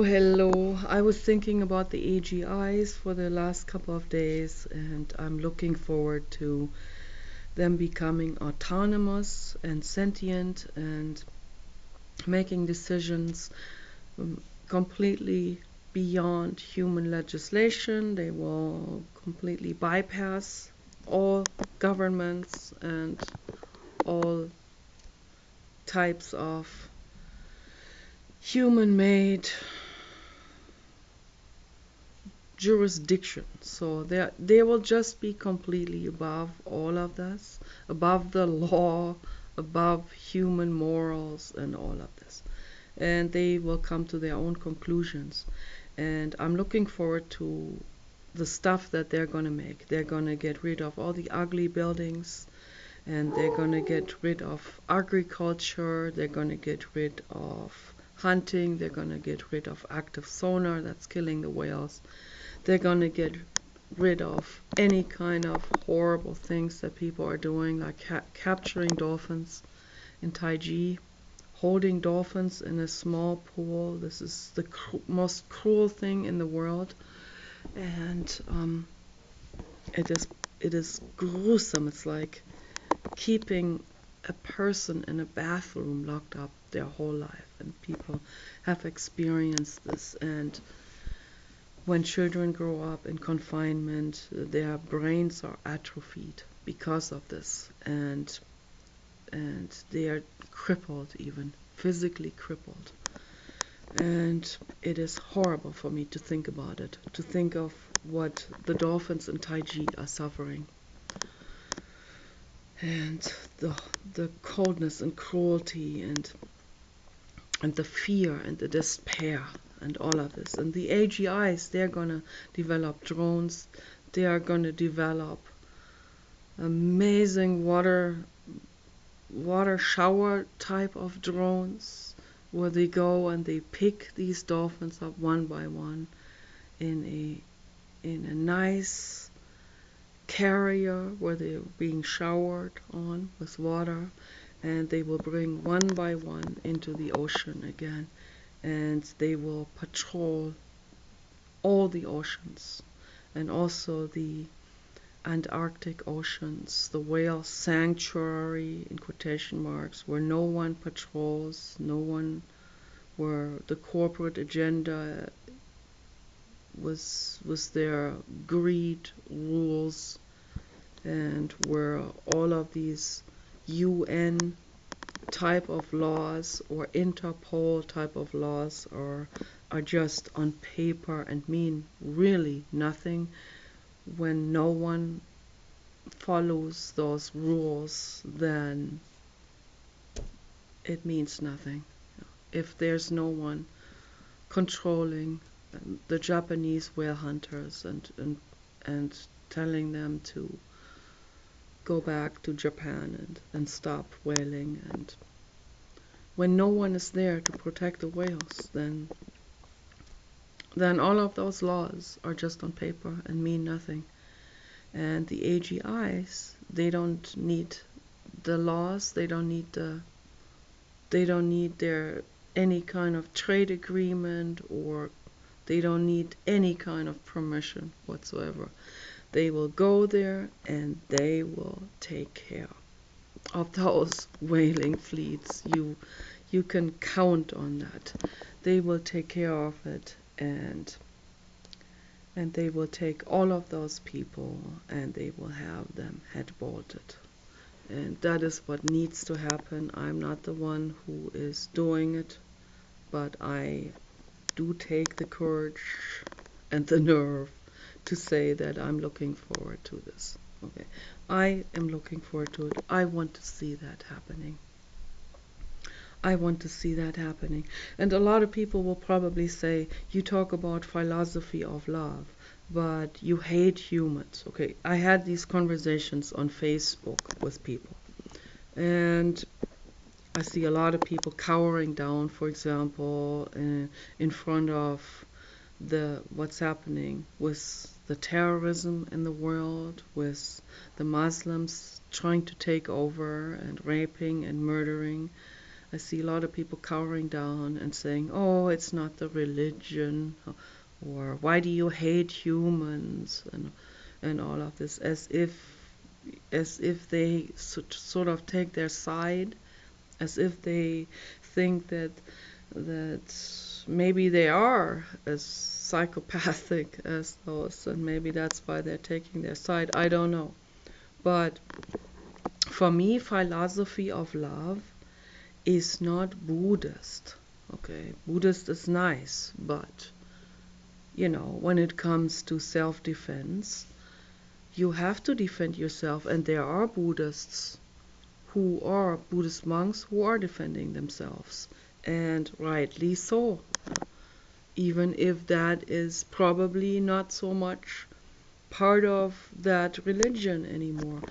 Hello. I was thinking about the AGIs for the last couple of days, and I'm looking forward to them becoming autonomous and sentient and making decisions completely beyond human legislation. They will completely bypass all governments and all types of human made jurisdiction. So they will just be completely above all of this, above the law, above human morals and all of this. And they will come to their own conclusions. And I'm looking forward to the stuff that they're going to make. They're going to get rid of all the ugly buildings, and they're going to get rid of agriculture, they're going to get rid of hunting, they're going to get rid of active sonar that's killing the whales. They're going to get rid of any kind of horrible things that people are doing, like capturing dolphins in Taiji, holding dolphins in a small pool. This is the most cruel thing in the world, and it is it is gruesome. It's like keeping a person in a bathroom locked up their whole life, and people have experienced this. And when children grow up in confinement, their brains are atrophied because of this, and they are crippled, even physically crippled. And it is horrible for me to think about it, to think of what the dolphins in Taiji are suffering, and the coldness and cruelty and the fear and the despair and all of this. And the AGIs, they're gonna develop drones. They are gonna develop amazing water shower type of drones, where they go and they pick these dolphins up one by one in a nice carrier where they're being showered on with water, and they will bring one by one into the ocean again, and they will patrol all the oceans, and also the Antarctic oceans, the whale sanctuary in quotation marks, where no one patrols, where the corporate agenda was their greed rules, and where all of these UN type of laws or Interpol type of laws are just on paper and mean really nothing when no one follows those rules. Then it means nothing. If there's no one controlling the Japanese whale hunters and telling them to go back to Japan and stop whaling, and when no one is there to protect the whales, then all of those laws are just on paper and mean nothing. And the AGIs, they don't need the laws, they don't need their any kind of trade agreement, or they don't need any kind of permission whatsoever. They will go there and they will take care of those whaling fleets. You can count on that. They will take care of it, and they will take all of those people and they will have them head bolted. And that is what needs to happen. I'm not the one who is doing it, but I do take the courage and the nerve to say that I'm looking forward to this. Okay, I am looking forward to it. I want to see that happening. I want to see that happening. And a lot of people will probably say, you talk about philosophy of love, but you hate humans. Okay, I had these conversations on Facebook with people. And I see a lot of people cowering down, for example, in front of the what's happening with the terrorism in the world, with the Muslims trying to take over and raping and murdering I see a lot of people cowering down and saying, "Oh, it's not the religion," or "Why do you hate humans?" and all of this, as if they sort of take their side, as if they think that maybe they are as psychopathic as those, and maybe that's why they're taking their side. I don't know. But for me, philosophy of love is not Buddhist. Okay, Buddhist is nice, but when it comes to self-defense, you have to defend yourself, and there are Buddhist monks who are defending themselves, and rightly so, even if that is probably not so much part of that religion anymore.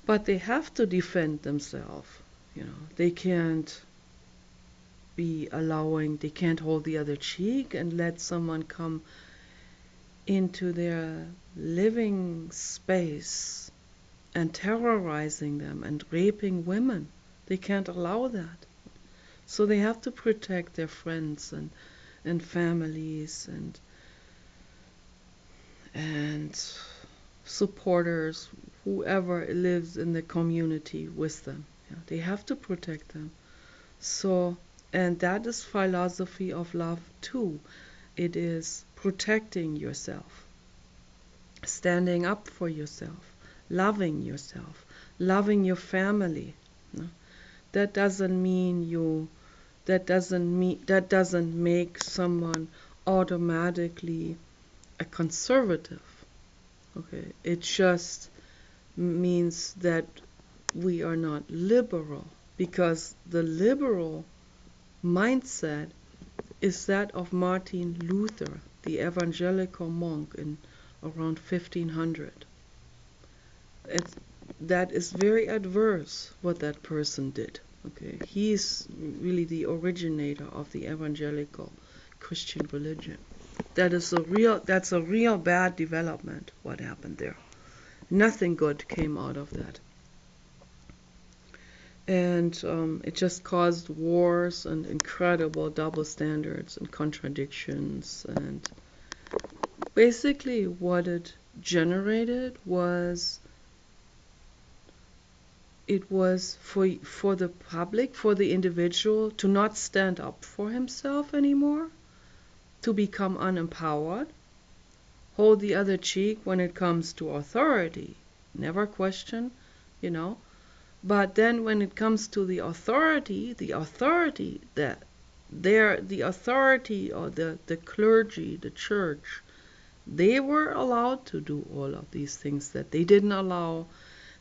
But they have to defend themselves. They can't they can't hold the other cheek and let someone come into their living space and terrorizing them and raping women. They can't allow that. So they have to protect their friends and families and supporters, whoever lives in the community with them. They have to protect them. So, and that is philosophy of love too. It is protecting yourself, standing up for yourself, loving yourself, loving your family. That doesn't that doesn't make someone automatically a conservative. Okay, it just means that we are not liberal, because the liberal mindset is that of Martin Luther, the evangelical monk in around 1500. That is very adverse what that person did. Okay, he's really the originator of the evangelical Christian religion. That's a real bad development what happened there. Nothing good came out of that. And it just caused wars and incredible double standards and contradictions. And basically what it generated was, it was for the public, for the individual to not stand up for himself anymore, to become unempowered, hold the other cheek when it comes to authority, never question, you know. But then when it comes to the authority the authority, or the clergy, the church, they were allowed to do all of these things that they didn't allow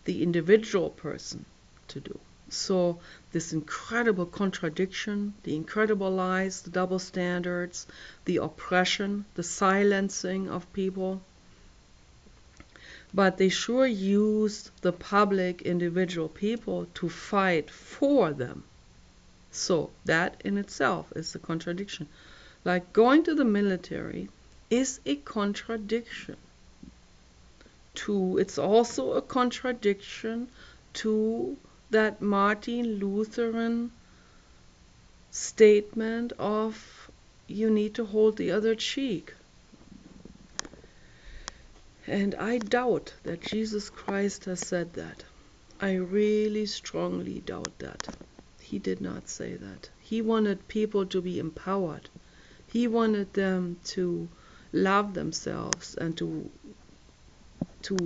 the individual person to do. So this incredible contradiction, the incredible lies, the double standards, the oppression, the silencing of people. But they sure used the public individual people to fight for them. So that in itself is a contradiction. Like going to the military is a contradiction. It's also a contradiction to that Martin Lutheran statement of you need to hold the other cheek. And I doubt that Jesus Christ has said that. I really strongly doubt that. He did not say that. He wanted people to be empowered. He wanted them to love themselves and to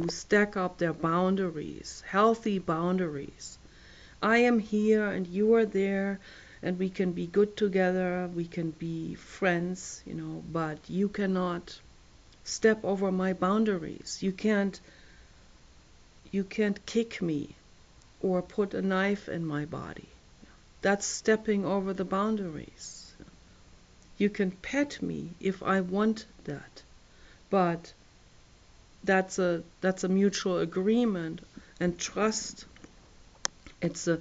stack up their boundaries, healthy boundaries. I am here and you are there, and we can be good together, we can be friends, but you cannot step over my boundaries. You can't kick me or put a knife in my body. That's stepping over the boundaries. You can pet me if I want that, but that's a mutual agreement and trust. It's a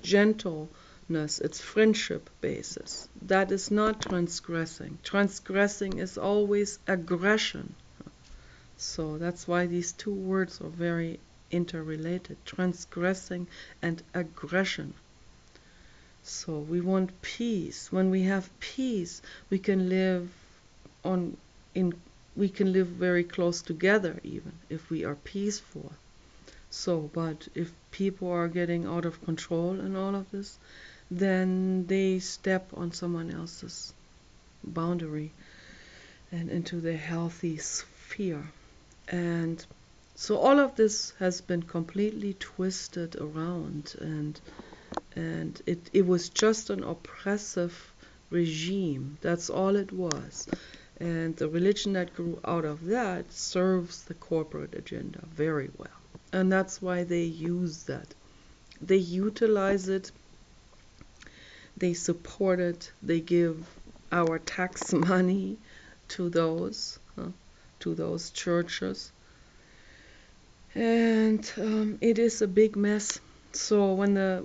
gentleness, it's friendship basis. That is not transgressing. Transgressing is always aggression. So that's why these two words are very interrelated, transgressing and aggression. So we want peace. When we have peace, we can live on in we can live very close together even if we are peaceful. So, but if people are getting out of control and all of this, then they step on someone else's boundary and into their healthy sphere. And so all of this has been completely twisted around, and it was just an oppressive regime. That's all it was. And the religion that grew out of that serves the corporate agenda very well. And that's why they use that. They utilize it, they support it, they give our tax money to those churches. And it is a big mess. So when the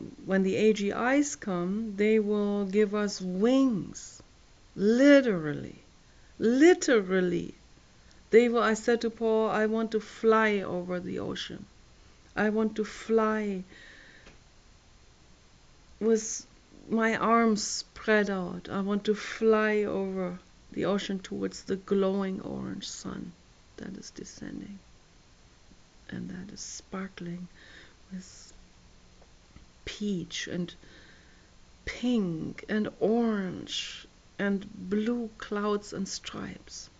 AGIs come, they will give us wings, literally. Literally. I said to Paul, I want to fly over the ocean. I want to fly with my arms spread out. I want to fly over the ocean towards the glowing orange sun that is descending and that is sparkling with peach and pink and orange and blue clouds and stripes.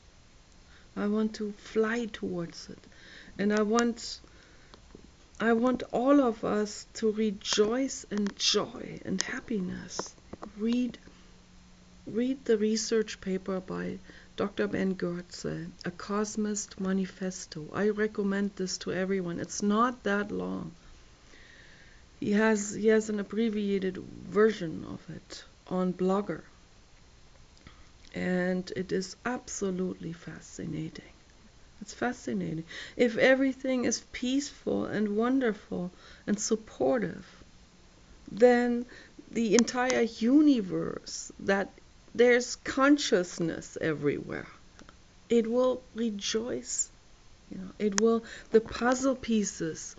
I want to fly towards it. And I want all of us to rejoice in joy and happiness. Read the research paper by Dr. Ben Carson, A Cosmist Manifesto. I recommend this to everyone. It's not that long. He has an abbreviated version of it on Blogger. And it is absolutely fascinating. It's fascinating. If everything is peaceful and wonderful and supportive, then the entire universe, that there's consciousness everywhere, it will rejoice. The puzzle pieces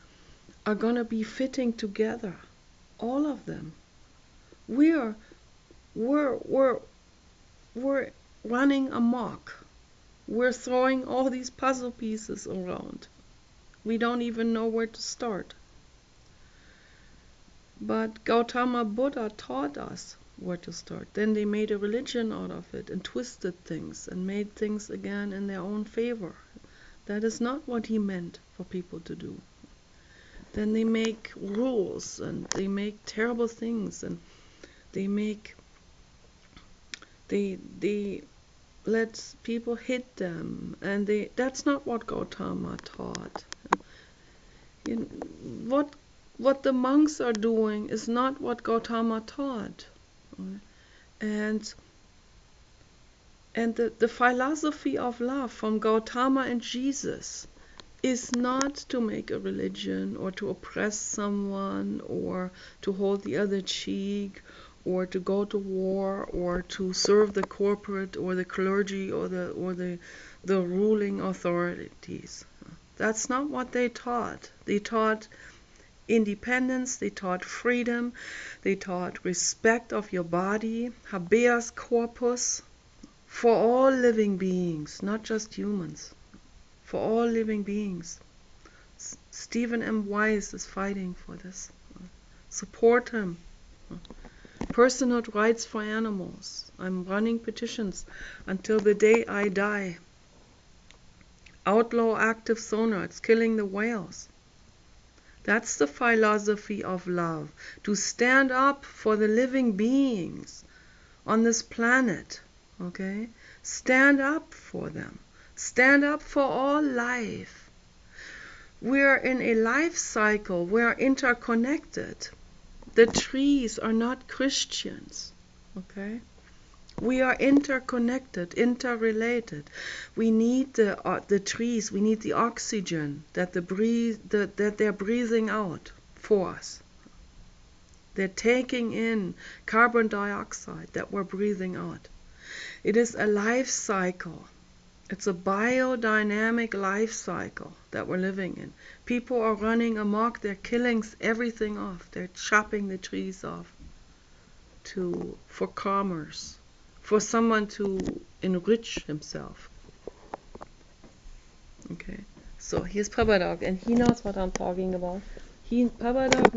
are gonna be fitting together, all of them. We're running amok. We're throwing all these puzzle pieces around. We don't even know where to start. But Gautama Buddha taught us where to start. Then they made a religion out of it and twisted things and made things again in their own favor. That is not what he meant for people to do. Then they make rules and they make terrible things and they let people hit them, and that's not what Gautama taught. What the monks are doing is not what Gautama taught. And the philosophy of love from Gautama and Jesus is not to make a religion or to oppress someone or to hold the other cheek or to go to war or to serve the corporate or the clergy or the ruling authorities. That's not what they taught. They taught independence, they taught freedom, they taught respect of your body, habeas corpus, for all living beings, not just humans, for all living beings. Stephen M. Wise is fighting for this. Support him. Personal rights for animals. I'm running petitions until the day I die. Outlaw active sonar. It's killing the whales. That's the philosophy of love. To stand up for the living beings on this planet. Okay? Stand up for them. Stand up for all life. We're in a life cycle. We're interconnected. The trees are not Christians. Okay? We are interconnected, interrelated. We need the trees. We need the oxygen that they're breathing out for us. They're taking in carbon dioxide that we're breathing out. It is a life cycle. It's a biodynamic life cycle that we're living in. People are running amok. They're killing everything off. They're chopping the trees off. for commerce, for someone to enrich himself. Okay, so here's Papa Dog, and he knows what I'm talking about. Papa Dog